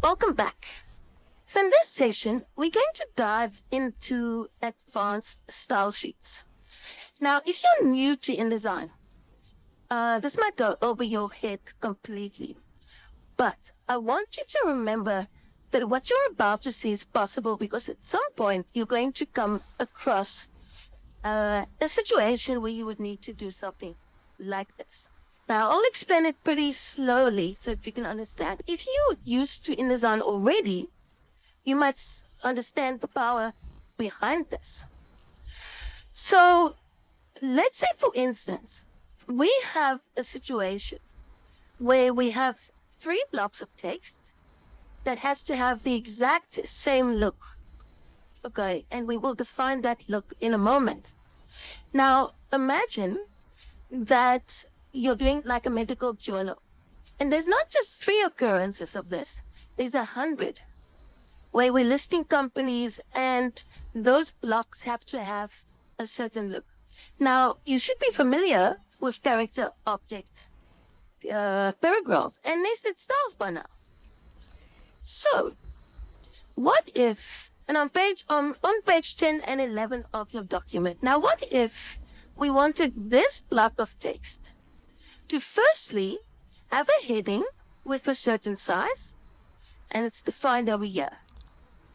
Welcome back. So in this session, we're going to dive into advanced style sheets. Now, if you're new to InDesign, this might go over your head completely. But I want you to remember that what you're about to see is possible because at some point you're going to come across a situation where you would need to do something like this. Now, I'll explain it pretty slowly so that you can understand. If you're used to InDesign already, you might understand the power behind this. So, let's say, for instance, we have a situation where we have 3 blocks of text that has to have the exact same look. Okay, and we will define that look in a moment. Now, imagine that you're doing like a medical journal. And there's not just 3 occurrences of this, there's 100 where we're listing companies and those blocks have to have a certain look. Now, you should be familiar with character, object, paragraph, and nested styles by now. So, what if, and on page 10 and 11 of your document, now what if we wanted this block of text to firstly have a heading with a certain size, and it's defined over here.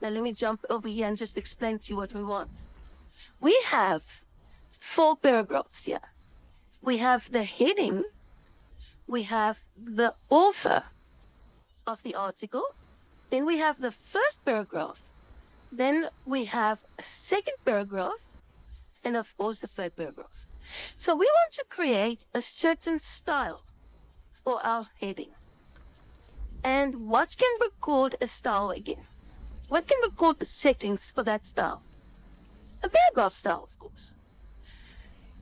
Now let me jump over here and just explain to you what we want. We have 4 paragraphs here. We have the heading, we have the author of the article, then we have the first paragraph, then we have a second paragraph, and of course the third paragraph. So we want to create a certain style for our heading. And what can record a style again? What can record the settings for that style? A paragraph style, of course.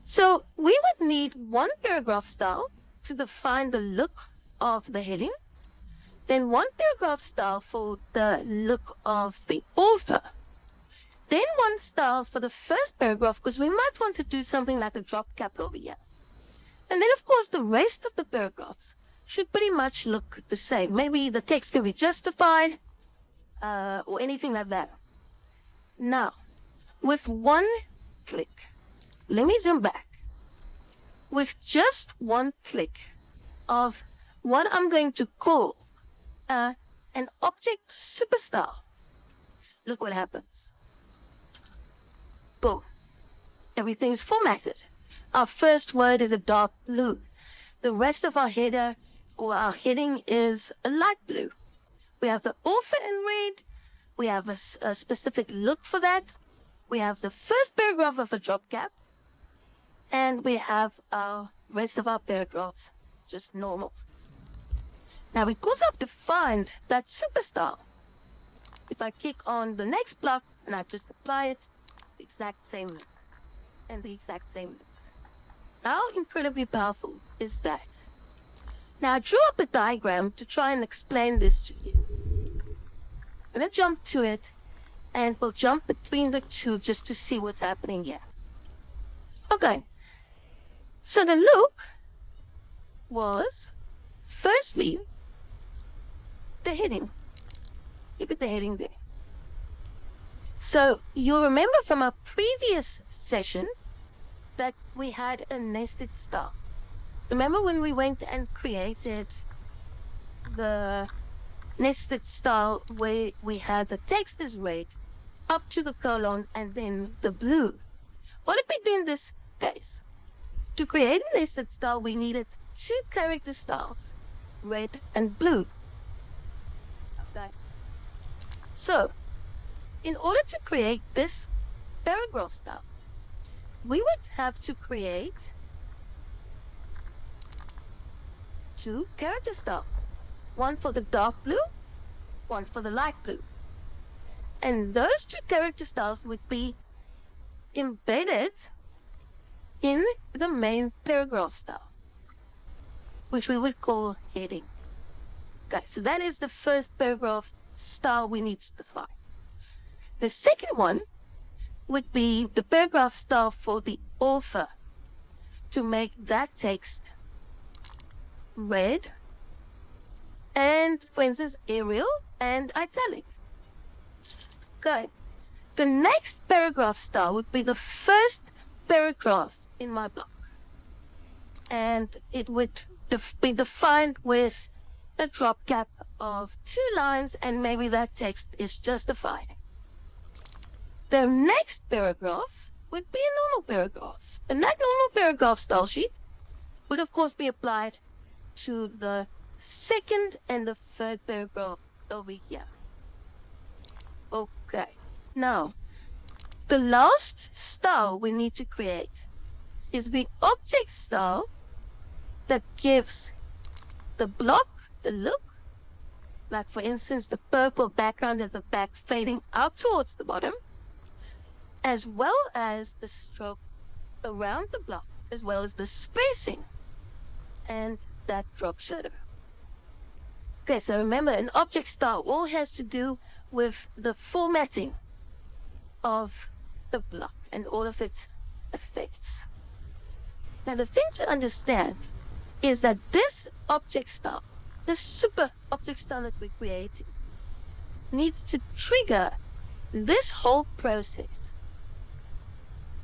So we would need 1 paragraph style to define the look of the heading, then 1 paragraph style for the look of the author, then 1 style for the first paragraph because we might want to do something like a drop cap over here. And then of course the rest of the paragraphs should pretty much look the same. Maybe the text can be justified or anything like that. Now, with 1 click, let me zoom back. With just 1 click of what I'm going to call an object superstyle, look what happens. Boom. Everything is formatted. Our first word is a dark blue. The rest of our header or our heading is a light blue. We have the author in red. We have a specific look for that. We have the first paragraph of a drop cap. And we have our rest of our paragraphs just normal. Now, because I've defined that superstyle, if I click on the next block and I just apply it, the exact same look and the exact same look. How incredibly powerful is that? Now, I drew up a diagram to try and explain this to you. I'm going to jump to it, and we'll jump between the two just to see what's happening here. Okay. So the look was, firstly, the heading. Look at the heading there. So you'll remember from our previous session that we had a nested style. Remember when we went and created the nested style where we had the text is red up to the colon and then the blue? What did we do in this case? To create a nested style, we needed 2 character styles, red and blue. Okay. So, in order to create this paragraph style, we would have to create 2 character styles. 1 for the dark blue, 1 for the light blue. And those 2 character styles would be embedded in the main paragraph style, which we would call heading. Okay, so that is the first paragraph style we need to define. The second one would be the paragraph style for the author, to make that text red and, for instance, Arial and italic. Okay. The next paragraph style would be the first paragraph in my block. And it would be defined with a drop cap of 2 lines, and maybe that text is justified. The next paragraph would be a normal paragraph. And that normal paragraph style sheet would, of course, be applied to the second and the third paragraph over here. Okay. Now, the last style we need to create is the object style that gives the block the look, like for instance the purple background at the back fading out towards the bottom, as well as the stroke around the block, as well as the spacing and that drop shadow. Okay, so remember, an object style all has to do with the formatting of the block and all of its effects. Now, the thing to understand is that this object style, this super object style that we're creating, needs to trigger this whole process.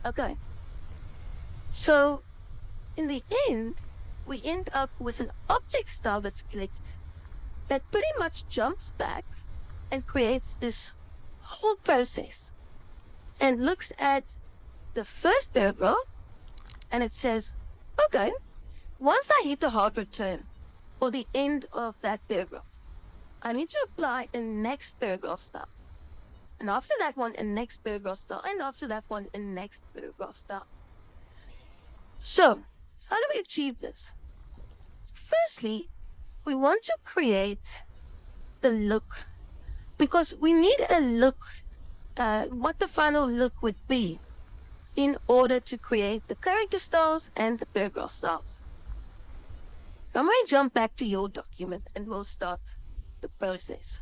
Okay. So, in the end, we end up with an object style that's clicked that pretty much jumps back and creates this whole process and looks at the first paragraph and it says, okay, once I hit the hard return or the end of that paragraph, I need to apply a next paragraph style. And after that one, a next paragraph style. And after that one, a next paragraph style. So, how do we achieve this? Firstly, we want to create the look, because we need a look, what the final look would be in order to create the character styles and the paragraph styles. I'm going to jump back to your document and we'll start the process.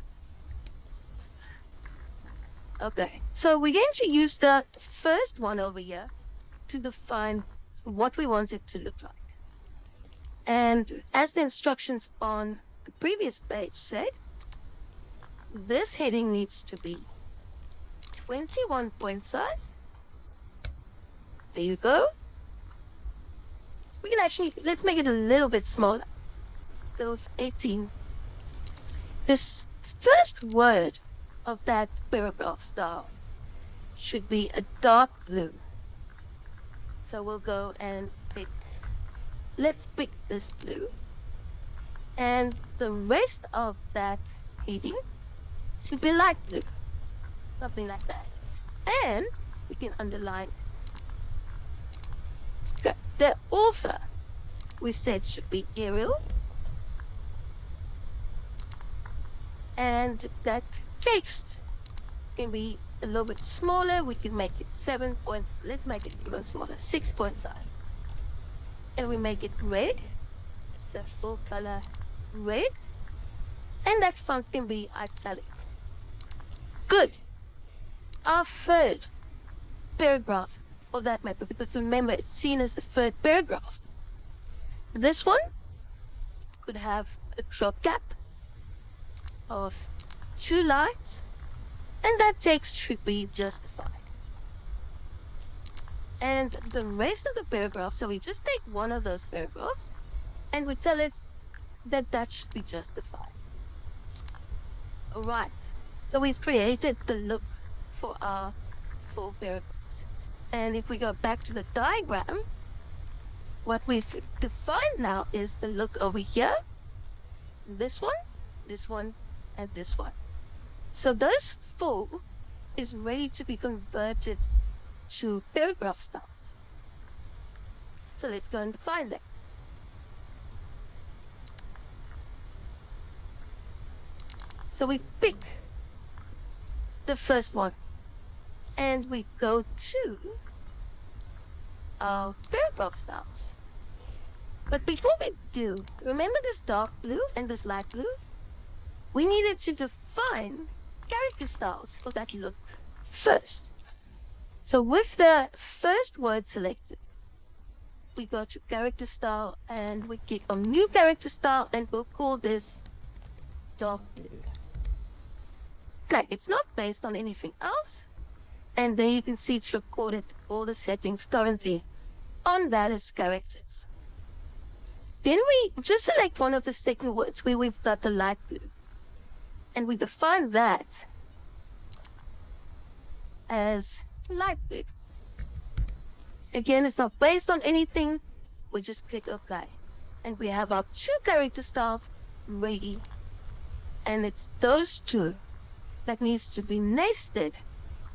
Okay, so we're going to use the first one over here to define what we want it to look like. And as the instructions on the previous page said, this heading needs to be 21 point size. There you go. We can actually, let's make it a little bit smaller. Go with 18. This first word of that paragraph style should be a dark blue. So we'll go and let's pick this blue. And the rest of that heading should be light blue. Something like that. And we can underline it. Okay. The author we said should be Arial. And that text can be a little bit smaller. We can make it 7 points. Let's make it even smaller, 6 point size. And we make it red. It's a full color red. And that font can be italic. Good. Our third paragraph of that method, because remember it's seen as the third paragraph. This one could have a drop cap of 2 lines, and that text should be justified. And the rest of the paragraph, so we just take one of those paragraphs and we tell it that that should be justified. Alright, so we've created the look for our 4 paragraphs. And if we go back to the diagram, what we've defined now is the look over here, this one, and this one. So those 4 is ready to be converted to paragraph styles. So let's go and define them. So we pick the first one and we go to our paragraph styles. But before we do, remember this dark blue and this light blue? We needed to define character styles for that look first. So with the first word selected, we go to character style and we click on new character style and we'll call this dark blue. Okay, it's not based on anything else. And there you can see it's recorded all the settings currently on that as characters. Then we just select one of the second words where we've got the light blue. And we define that as light blue. Again, it's not based on anything. We just click OK. And we have our two character styles ready. And it's those two that needs to be nested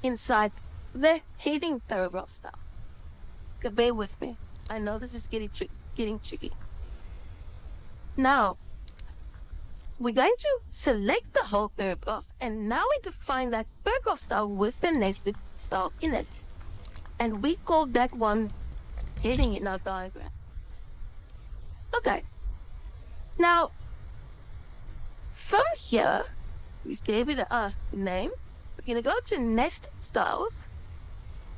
inside the heading paragraph style. Okay, bear with me. I know this is getting tricky. Now, we're going to select the whole paragraph, and now we define that paragraph style with the nested style in it. And we call that one heading in our diagram. Okay. Now, from here, we gave it a name. We're going to go to nested styles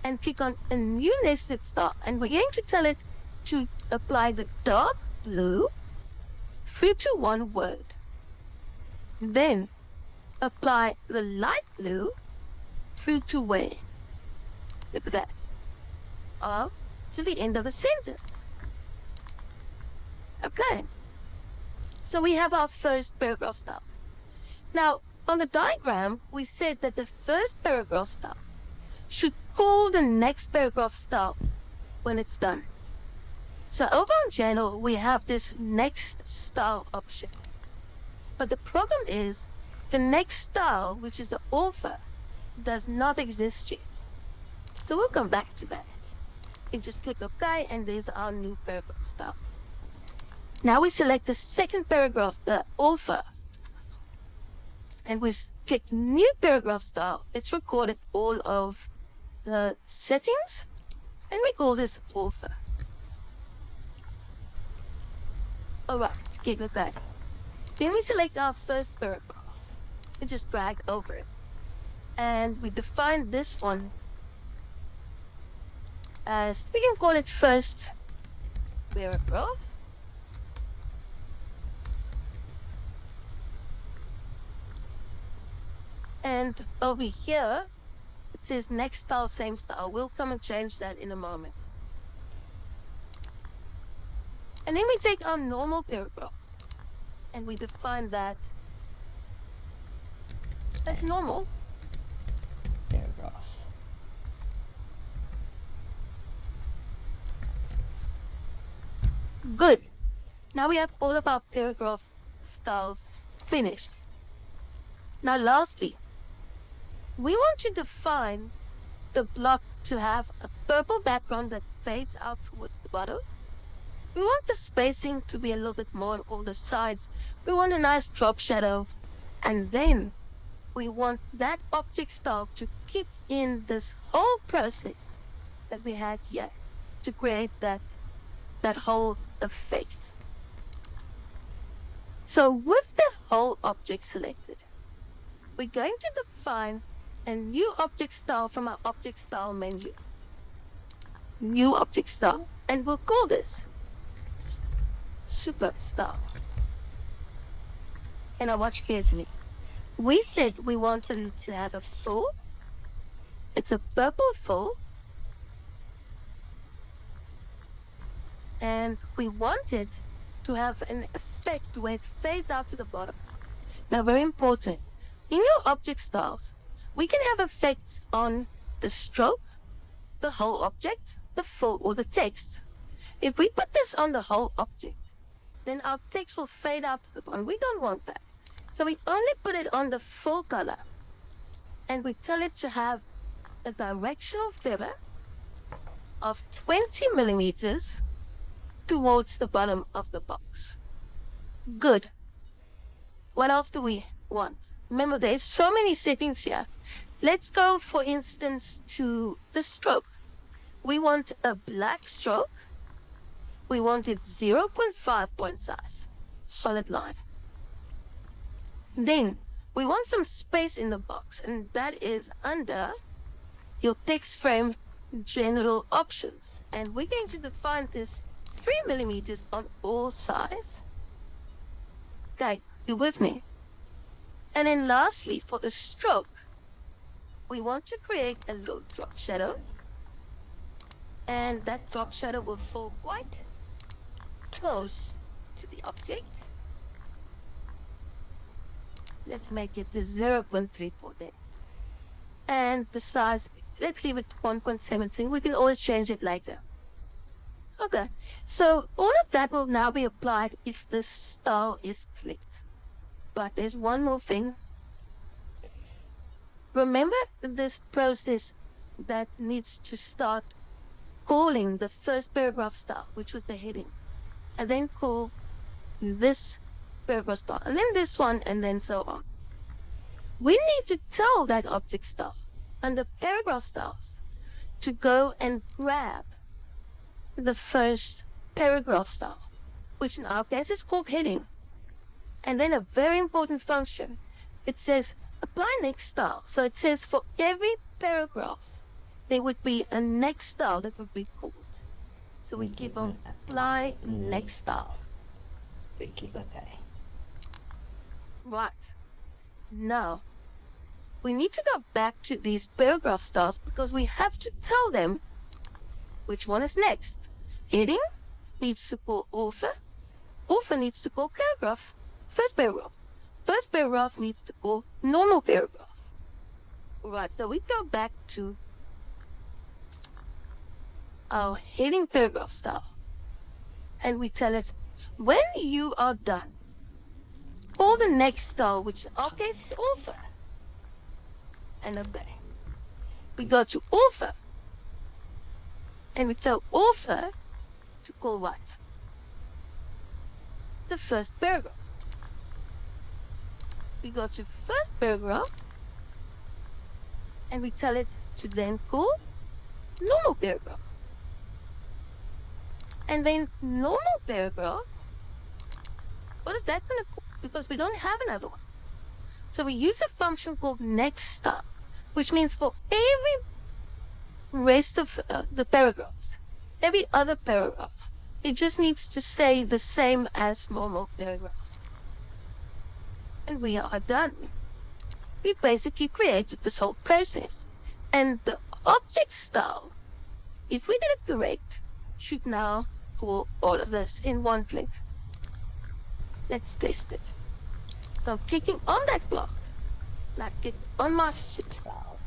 and click on a new nested style. And we're going to tell it to apply the dark blue through to one word. Then apply the light blue through to where? Look at that. To the end of the sentence. Okay. So we have our first paragraph style. Now, on the diagram, we said that the first paragraph style should call the next paragraph style when it's done. So over on channel, we have this next style option. But the problem is the next style, which is the author, does not exist yet. So we'll come back to that. You just click OK, and there's our new paragraph style. Now we select the second paragraph, the author, and we click new paragraph style. It's recorded all of the settings, and we call this author. Alright, click OK. Then we select our first paragraph and just drag over it. And we define this one as, we can call it first paragraph. And over here, it says next style, same style. We'll come and change that in a moment. And then we take our normal paragraph and we define that as normal paragraph. Good. Now we have all of our paragraph styles finished. Now lastly, we want to define the block to have a purple background that fades out towards the bottom. We want the spacing to be a little bit more on all the sides. We want a nice drop shadow. And then we want that object style to keep in this whole process that we had here to create that whole effect. So with the whole object selected, we're going to define a new object style from our object style menu. New object style. And we'll call this super style. And now watch carefully. We said we wanted to have a full. It's a purple full. And we wanted to have an effect where it fades out to the bottom. Now, very important. In your object styles, we can have effects on the stroke, the whole object, the full, or the text. If we put this on the whole object, then our text will fade out to the bottom. We don't want that. So we only put it on the full color. And we tell it to have a directional feather of 20 millimeters towards the bottom of the box. Good. What else do we want? Remember, there's so many settings here. Let's go, for instance, to the stroke. We want a black stroke. We want it 0.5 point size, solid line. Then we want some space in the box, and that is under your text frame general options. And we're going to define this 3 millimeters on all sides. Okay, you with me? And then lastly, for the stroke, we want to create a low drop shadow. And that drop shadow will fall quite close to the object. Let's make it to 0.34 then. And the size, let's leave it 1.17. We can always change it later. Okay, so all of that will now be applied if the style is clicked. But there's one more thing. Remember this process that needs to start calling the first paragraph style, which was the heading, and then call this paragraph style, and then this one, and then so on. We need to tell that object style under paragraph styles to go and grab the first paragraph style, which in our case is called heading. And then a very important function, it says apply next style. So it says for every paragraph, there would be a next style that would be called. So we keep on apply next style. We keep okay. Right. Now, we need to go back to these paragraph styles because we have to tell them which one is next. Heading needs to call author. Author needs to call paragraph. First paragraph. First paragraph needs to call normal paragraph. Right, so we go back to our heading paragraph style. And we tell it, when you are done, call the next style, which in our case is author. And obey. We go to author. And we tell author to call what? The first paragraph. We go to first paragraph. And we tell it to then call normal paragraph. And then normal paragraph, what is that going to call? Because we don't have another one. So we use a function called next style, which means for every rest of the paragraphs, every other paragraph, it just needs to say the same as normal paragraph. And we are done. We basically created this whole process. And the object style, if we did it correct, should now call all of this in one click. Let's test it. So I'm clicking on that block, like it on my sheet style.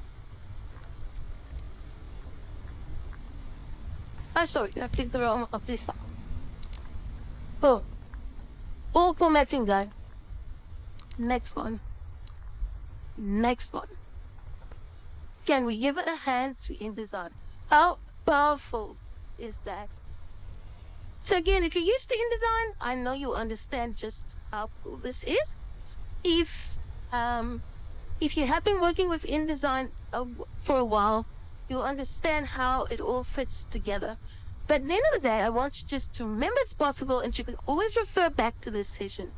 Sorry, I clicked the wrong object style. Boom. All formatting done. Next one. Next one. Can we give it a hand to InDesign? How powerful is that? So again, if you're used to InDesign, I know you understand just how cool this is. If you have been working with InDesign for a while, you'll understand how it all fits together. But at the end of the day, I want you just to remember it's possible, and you can always refer back to this session